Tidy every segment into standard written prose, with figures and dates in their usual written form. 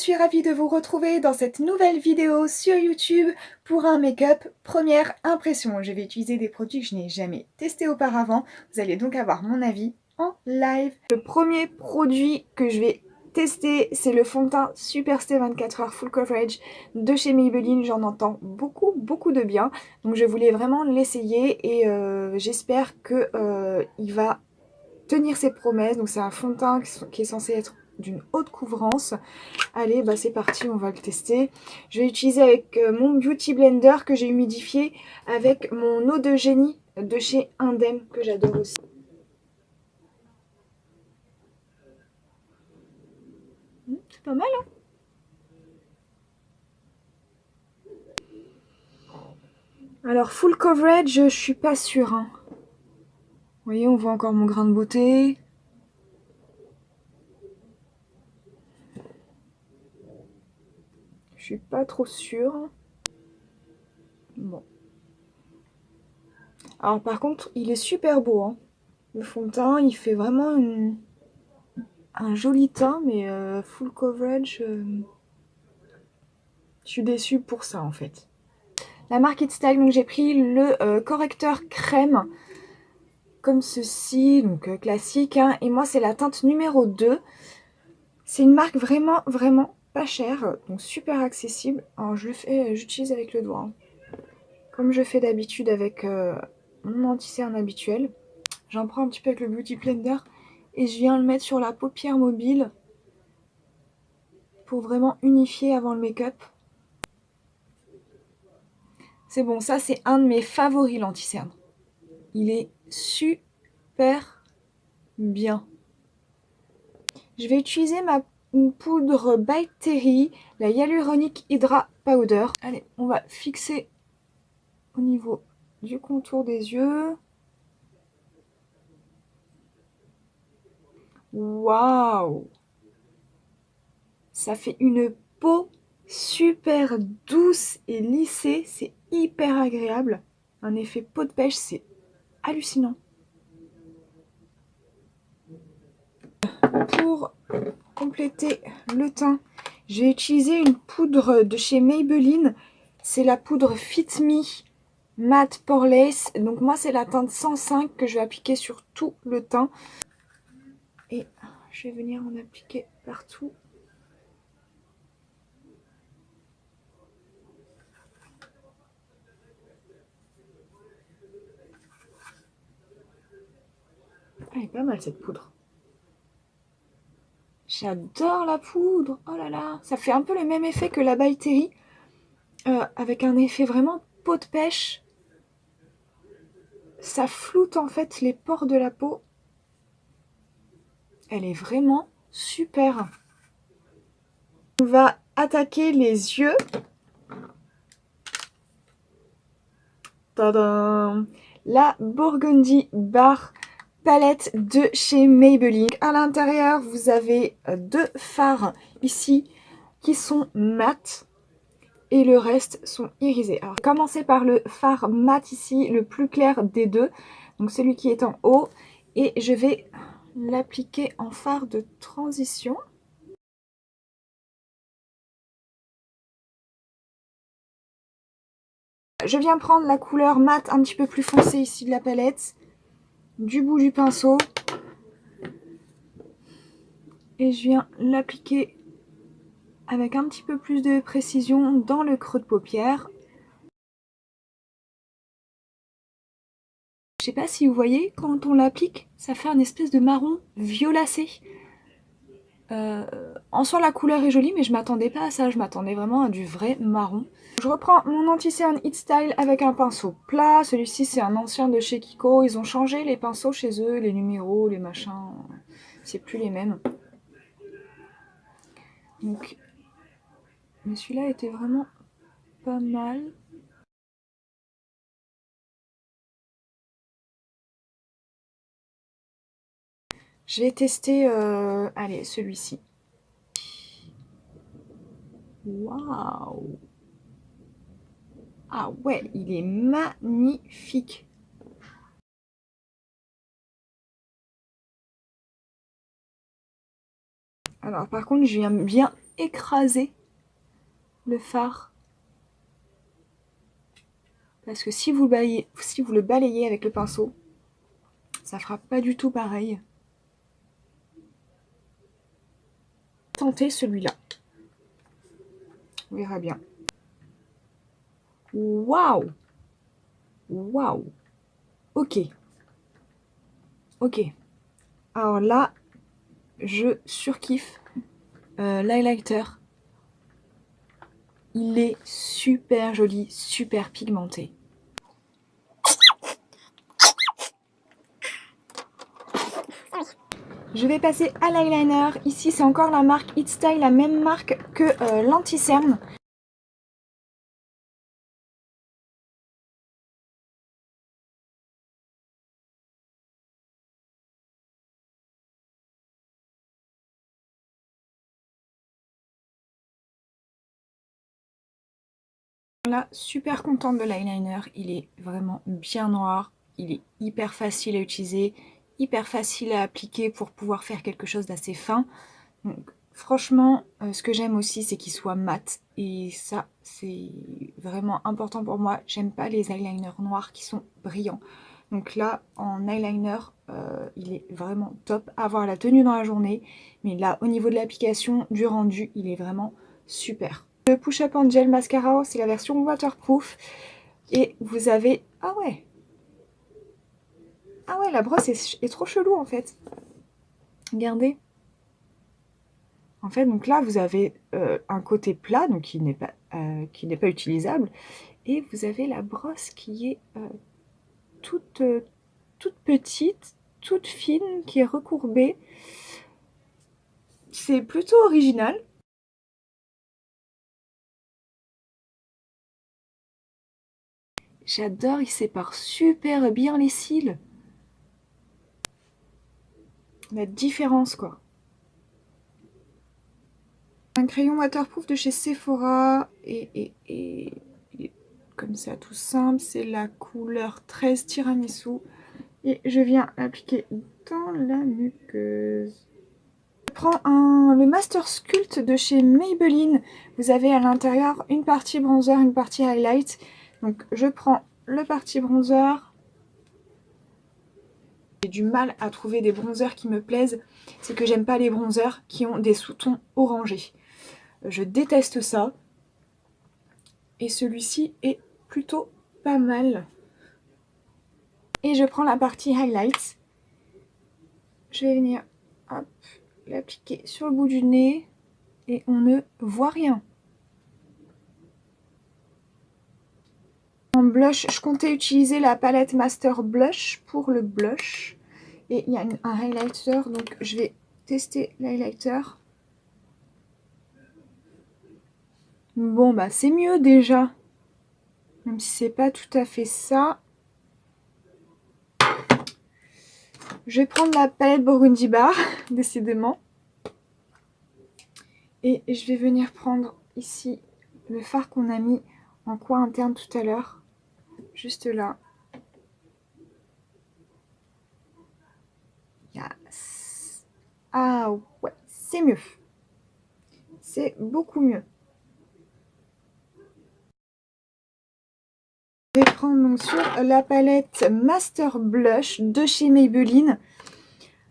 suis ravie de vous retrouver dans cette nouvelle vidéo sur YouTube pour un make-up première impression. Je vais utiliser des produits que je n'ai jamais testés auparavant. Vous allez donc avoir mon avis en live. Le premier produit que je vais tester, c'est le fond de teint Superstay 24h Full Coverage de chez Maybelline. J'en entends beaucoup de bien. Donc je voulais vraiment l'essayer et j'espère qu'il va tenir ses promesses. Donc c'est un fond de teint qui est censé être d'une haute couvrance. Allez, bah c'est parti, on va le tester. Je vais utiliser avec mon Beauty Blender que j'ai humidifié avec mon eau de génie de chez Indem que j'adore aussi. C'est pas mal, hein? Alors full coverage, je suis pas sûre, hein. Vous voyez, on voit encore mon grain de beauté. Je suis pas trop sûre. Bon. Alors par contre, il est super beau, hein. Le fond de teint, il fait vraiment un joli teint, mais full coverage, je suis déçue pour ça en fait. La marque It Style, donc j'ai pris le correcteur crème, comme ceci, donc classique, hein, et moi c'est la teinte numéro 2. C'est une marque vraiment pas chère, donc super accessible. Alors j'utilise avec le doigt, hein, comme je fais d'habitude avec mon anti-cerne habituel. J'en prends un petit peu avec le Beauty Blender et je viens le mettre sur la paupière mobile pour vraiment unifier avant le make-up. C'est bon, ça c'est un de mes favoris, l'anti-cerne. Il est super bien. Je vais utiliser ma poudre By Terry, la Hyaluronic Hydra Powder. Allez, on va fixer au niveau du contour des yeux. Waouh! Ça fait une peau super douce et lissée, c'est hyper agréable. Un effet peau de pêche, c'est hallucinant. Pour compléter le teint, j'ai utilisé une poudre de chez Maybelline. C'est la poudre Fit Me Matte Poreless. Donc moi c'est la teinte 105 que je vais appliquer sur tout le teint. Et je vais venir en appliquer partout. Elle est pas mal cette poudre. J'adore la poudre. Oh là là. Ça fait un peu le même effet que la By Terry. Avec un effet vraiment peau de pêche. Ça floute en fait les pores de la peau. Elle est vraiment super. On va attaquer les yeux. Tadam! La Burgundy Bar palette de chez Maybelline. À l'intérieur, vous avez deux fards ici qui sont mat et le reste sont irisés. Alors, je vais commencer par le fard mat ici, le plus clair des deux. Donc celui qui est en haut. Et je vais l'appliquer en fard de transition. Je viens prendre la couleur mat un petit peu plus foncée ici de la palette, du bout du pinceau. Et je viens l'appliquer avec un petit peu plus de précision dans le creux de paupière. Je sais pas si vous voyez, quand on l'applique, ça fait un espèce de marron violacé. En soi, la couleur est jolie, mais je m'attendais pas à ça. Je m'attendais vraiment à du vrai marron. Je reprends mon anti-cerne It Style avec un pinceau plat. Celui-ci, c'est un ancien de chez Kiko. Ils ont changé les pinceaux chez eux, les numéros, les machins. C'est plus les mêmes. Donc, mais celui-là était vraiment pas mal. Je vais tester, allez, celui-ci. Waouh! Ah ouais, il est magnifique. Alors par contre, je viens bien écraser le fard. Parce que si vous le balayez avec le pinceau, ça fera pas du tout pareil. Tentez celui-là. On verra bien. Waouh! Waouh! Ok. Ok. Alors là, je surkiffe l'highlighter. Il est super joli, super pigmenté. Je vais passer à l'eyeliner. Ici, c'est encore la marque It Style, la même marque que l'anti-cerne. Là, super contente de l'eyeliner. Il est vraiment bien noir. Il est hyper facile à utiliser, hyper facile à appliquer pour pouvoir faire quelque chose d'assez fin. Donc, franchement, ce que j'aime aussi, c'est qu'il soit mat. Et ça, c'est vraiment important pour moi. J'aime pas les eyeliners noirs qui sont brillants. Donc là, en eyeliner, il est vraiment top à avoir la tenue dans la journée. Mais là, au niveau de l'application, du rendu, il est vraiment super. Le Push Up and Gel Mascara, c'est la version waterproof. Et vous avez... Ah ouais! Ah ouais, la brosse est trop chelou en fait. Regardez. En fait, donc là, vous avez un côté plat, donc qui n'est pas utilisable. Et vous avez la brosse qui est toute petite, toute fine, qui est recourbée. C'est plutôt original. J'adore, il sépare super bien les cils. La différence, quoi. Un crayon waterproof de chez Sephora. Et il est comme ça, tout simple. C'est la couleur 13 tiramisu. Et je viens appliquer dans la muqueuse. Je prends le Master Sculpt de chez Maybelline. Vous avez à l'intérieur une partie bronzer, une partie highlight. Donc je prends le partie bronzer. J'ai du mal à trouver des bronzers qui me plaisent. C'est que j'aime pas les bronzers qui ont des sous-tons orangés. Je déteste ça. Et celui-ci est plutôt pas mal. Et je prends la partie highlight. Je vais venir l'appliquer sur le bout du nez. Et on ne voit rien. En blush, je comptais utiliser la palette Master Blush pour le blush. Et il y a un highlighter, donc je vais tester l'highlighter. Bon, bah c'est mieux déjà. Même si c'est pas tout à fait ça. Je vais prendre la palette Burgundy Bar, décidément. Et je vais venir prendre ici le fard qu'on a mis en coin interne tout à l'heure. Juste là. Yes. Ah ouais, c'est mieux. C'est beaucoup mieux. Je vais prendre donc sur la palette Master Blush de chez Maybelline.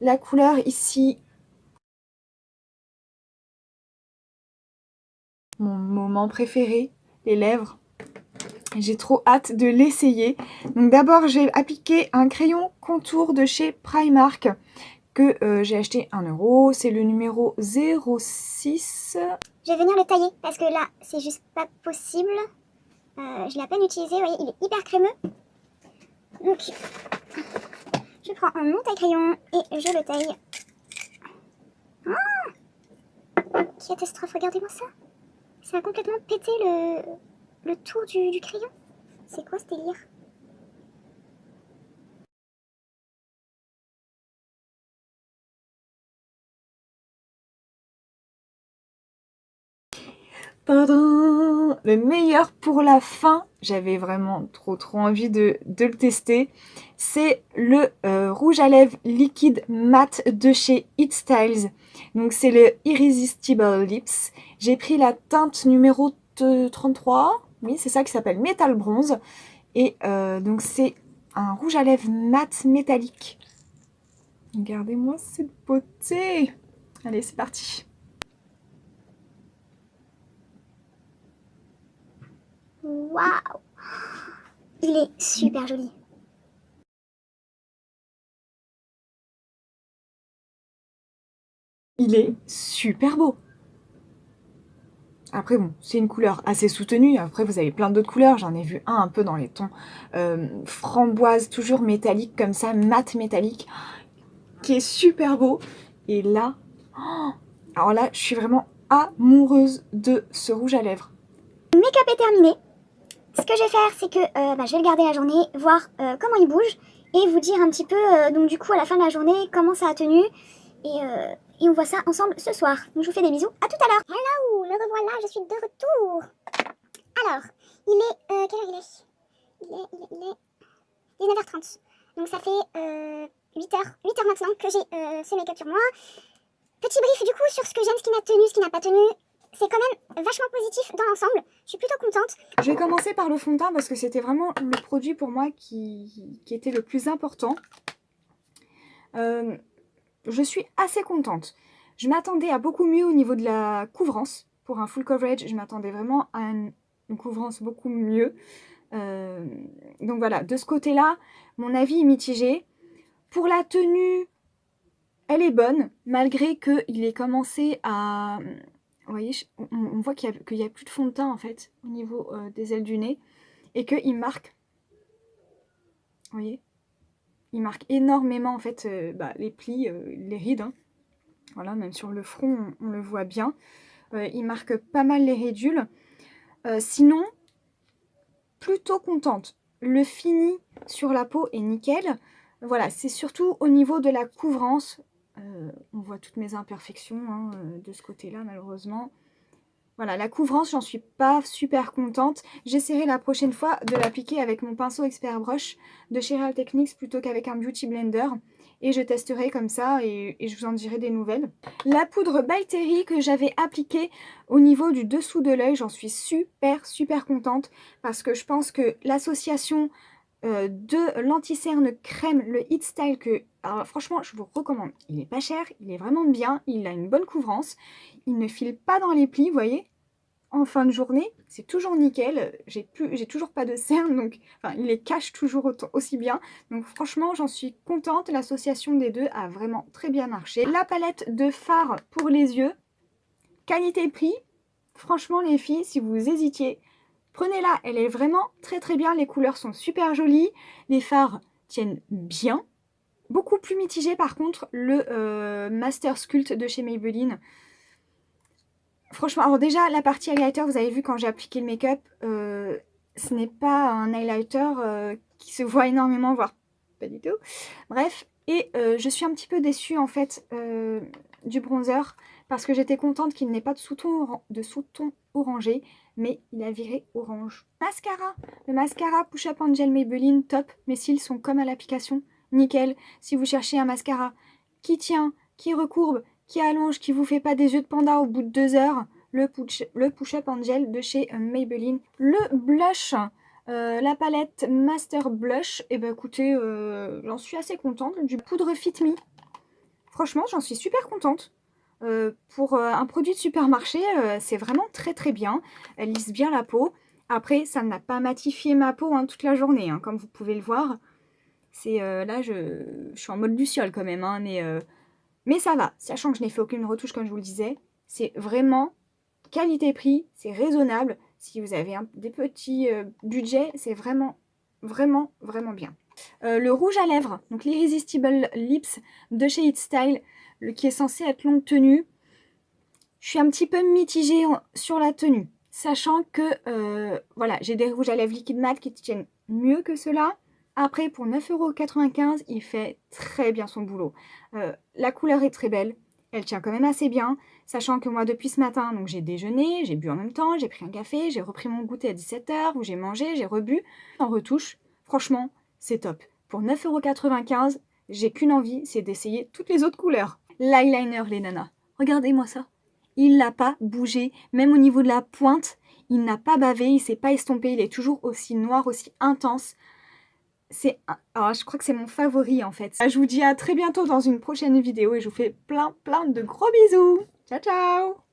La couleur ici, mon moment préféré, les lèvres. J'ai trop hâte de l'essayer. Donc d'abord, j'ai appliqué un crayon contour de chez Primark que j'ai acheté 1 €. C'est le numéro 06. Je vais venir le tailler parce que là, c'est juste pas possible. Je l'ai à peine utilisé, vous voyez, il est hyper crémeux. Donc, je prends mon taille-crayon et je le taille. Oh, catastrophe, regardez-moi ça. Ça a complètement pété le tour du crayon. C'est quoi ce délire? Tadam! le meilleur pour la fin, j'avais vraiment trop envie de le tester. C'est le rouge à lèvres liquide mat de chez It Styles. Donc c'est le Irresistible Lips. J'ai pris la teinte numéro 33. Oui, c'est ça qui s'appelle Metal Bronze. Et donc c'est un rouge à lèvres mat métallique. Regardez-moi cette beauté. Allez, c'est parti. Waouh! Il est super joli. Il est super beau. Après bon, c'est une couleur assez soutenue. Après vous avez plein d'autres couleurs. J'en ai vu un peu dans les tons framboise, toujours métallique comme ça, mat métallique, qui est super beau. Et là, alors là, je suis vraiment amoureuse de ce rouge à lèvres. Le make-up est terminé. Ce que je vais faire, c'est que je vais le garder la journée, voir comment il bouge et vous dire un petit peu, donc du coup à la fin de la journée, comment ça a tenu. Et on voit ça ensemble ce soir. Donc je vous fais des bisous, à tout à l'heure. Hello, le revoilà, je suis de retour. Alors, il est, quelle heure il est? Il est 19h30. Donc ça fait 8h maintenant que j'ai ce make-up sur moi. Petit brief du coup sur ce que j'aime, ce qui m'a tenu, ce qui n'a pas tenu. C'est quand même vachement positif dans l'ensemble. Je suis plutôt contente. Je vais commencer par le fond de teint parce que c'était vraiment le produit pour moi qui était le plus important. Je suis assez contente. Je m'attendais à beaucoup mieux au niveau de la couvrance. Pour un full coverage, je m'attendais vraiment à une couvrance beaucoup mieux. Donc voilà, de ce côté-là, mon avis est mitigé. Pour la tenue, elle est bonne, malgré qu'il ait commencé à... Vous voyez, on voit qu'il y a plus de fond de teint en fait, au niveau des ailes du nez. Et qu'il marque... Vous voyez, il marque énormément en fait les plis, les rides. Hein. Voilà, même sur le front, on le voit bien. Il marque pas mal les ridules. Sinon, plutôt contente. Le fini sur la peau est nickel. Voilà, c'est surtout au niveau de la couvrance. On voit toutes mes imperfections hein, de ce côté-là, malheureusement. Voilà, la couvrance, j'en suis pas super contente. J'essaierai la prochaine fois de l'appliquer avec mon pinceau Expert Brush de chez Real Techniques plutôt qu'avec un Beauty Blender. Et je testerai comme ça et je vous en dirai des nouvelles. La poudre By Terry que j'avais appliquée au niveau du dessous de l'œil, j'en suis super contente parce que je pense que l'association de l'anti-cerne crème, le It Style, que alors, franchement je vous recommande. Il est pas cher, il est vraiment bien, il a une bonne couvrance, il ne file pas dans les plis, vous voyez. En fin de journée, c'est toujours nickel. J'ai toujours pas de cernes, donc enfin, il les cache toujours aussi bien. Donc franchement, j'en suis contente. L'association des deux a vraiment très bien marché. La palette de fard pour les yeux, qualité-prix. Franchement, les filles, si vous hésitiez, prenez-la. Elle est vraiment très bien. Les couleurs sont super jolies. Les fards tiennent bien. Beaucoup plus mitigé par contre le Master Sculpt de chez Maybelline. Franchement, alors déjà, la partie highlighter, vous avez vu quand j'ai appliqué le make-up, ce n'est pas un highlighter qui se voit énormément, voire pas du tout. Bref, et je suis un petit peu déçue en fait du bronzer parce que j'étais contente qu'il n'ait pas de sous-ton orangé, mais il a viré orange. Mascara, le mascara Push Up and Gel Maybelline, top. Mes cils sont comme à l'application, nickel. Si vous cherchez un mascara qui tient, qui recourbe, qui allonge, qui vous fait pas des yeux de panda au bout de 2 heures, le Push Up and Gel de chez Maybelline. Le blush, la palette Master Blush, et ben écoutez, j'en suis assez contente. Du poudre Fit Me, franchement j'en suis super contente. Pour un produit de supermarché, c'est vraiment très bien. Elle lisse bien la peau. Après, ça n'a pas matifié ma peau hein, toute la journée, hein, comme vous pouvez le voir. C'est là, je suis en mode luciole quand même, hein, mais ça va, sachant que je n'ai fait aucune retouche comme je vous le disais. C'est vraiment qualité-prix, c'est raisonnable. Si vous avez des petits budgets, c'est vraiment bien. Le rouge à lèvres, donc l'Irresistible Lips de chez It Style, qui est censé être longue tenue. Je suis un petit peu mitigée sur la tenue, sachant que voilà, j'ai des rouges à lèvres liquide mat qui tiennent mieux que cela. Après, pour 9,95 €, il fait très bien son boulot. La couleur est très belle. Elle tient quand même assez bien, sachant que moi depuis ce matin, donc j'ai déjeuné, j'ai bu en même temps, j'ai pris un café, j'ai repris mon goûter à 17 h où j'ai mangé, j'ai rebu. En retouche, franchement, c'est top. Pour 9,95 €, j'ai qu'une envie, c'est d'essayer toutes les autres couleurs. L'eyeliner, les nanas. Regardez-moi ça. Il n'a pas bougé, même au niveau de la pointe, il n'a pas bavé, il s'est pas estompé, il est toujours aussi noir, aussi intense. Je crois que c'est mon favori en fait. Je vous dis à très bientôt dans une prochaine vidéo et je vous fais plein de gros bisous. Ciao ciao!